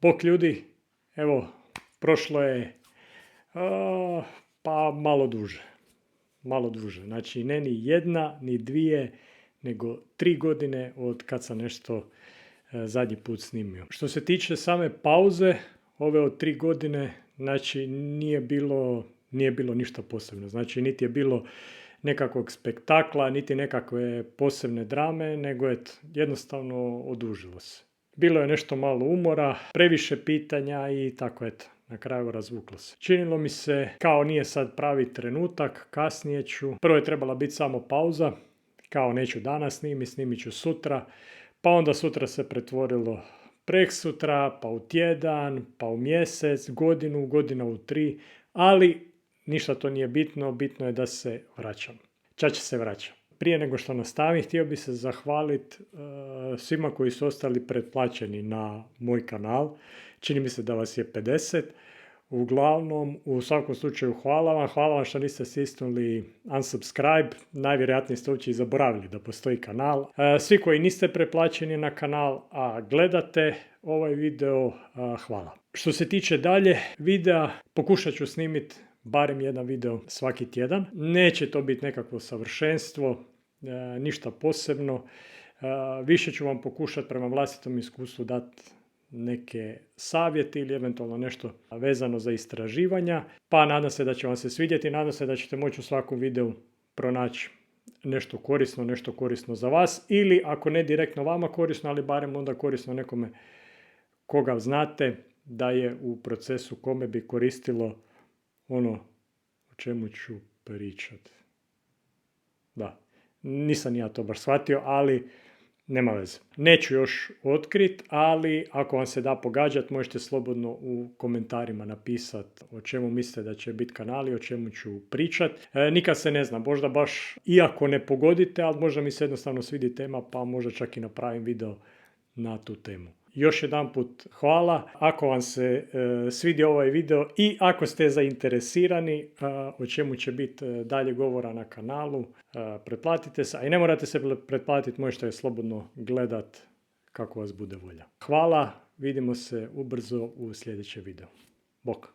Bok ljudi, evo, prošlo je pa malo duže. Znači ne ni jedna, ni dvije, nego 3 godine od kad sam nešto zadnji put snimio. Što se tiče same pauze, ove od 3 godine, znači nije bilo ništa posebno. Znači niti je bilo nekakvog spektakla, niti nekakve posebne drame, nego jednostavno odužilo se. Bilo je nešto malo umora, previše pitanja i tako eto, na kraju razvuklo se. Činilo mi se kao nije sad pravi trenutak, kasnije ću. Prvo je trebala biti samo pauza, kao neću danas snimit ću sutra, pa onda sutra se pretvorilo preksutra, pa u tjedan, pa u mjesec, godina u 3, ali ništa to nije bitno, bitno je da se vraćam. Čače se vraćam. Prije nego što nastavim, htio bih se zahvaliti svima koji su ostali pretplaćeni na moj kanal. Čini mi se da vas je 50. Uglavnom, u svakom slučaju hvala vam što niste stisnuli unsubscribe, najvjerojatnije ste uopće i zaboravili da postoji kanal. Svi koji niste pretplaćeni na kanal, a gledate ovaj video, hvala. Što se tiče dalje videa, pokušat ću snimiti barem jedan video svaki tjedan. Neće to biti nekakvo savršenstvo, ništa posebno. Više ću vam pokušati prema vlastitom iskustvu dati neke savjete ili eventualno nešto vezano za istraživanja. Pa nadam se da će vam se svidjeti, nadam se da ćete moći u svakom videu pronaći nešto korisno za vas. Ili ako ne direktno vama korisno, ali barem onda korisno nekome koga znate da je u procesu kome bi koristilo ono o čemu ću pričati. Da, nisam ja to baš shvatio, ali nema veze. Neću još otkriti, ali ako vam se da pogađati, možete slobodno u komentarima napisati o čemu mislite da će biti kanali, o čemu ću pričati. Nikad se ne zna, možda baš iako ne pogodite, ali možda mi se jednostavno svidi tema, pa možda čak i napravim video na tu temu. Još jedanput hvala. Ako vam se svidio ovaj video i ako ste zainteresirani o čemu će biti dalje govora na kanalu, pretplatite se. A i ne morate se pretplatiti, možete slobodno gledat kako vas bude volja. Hvala, vidimo se ubrzo u sljedećem videu. Bok!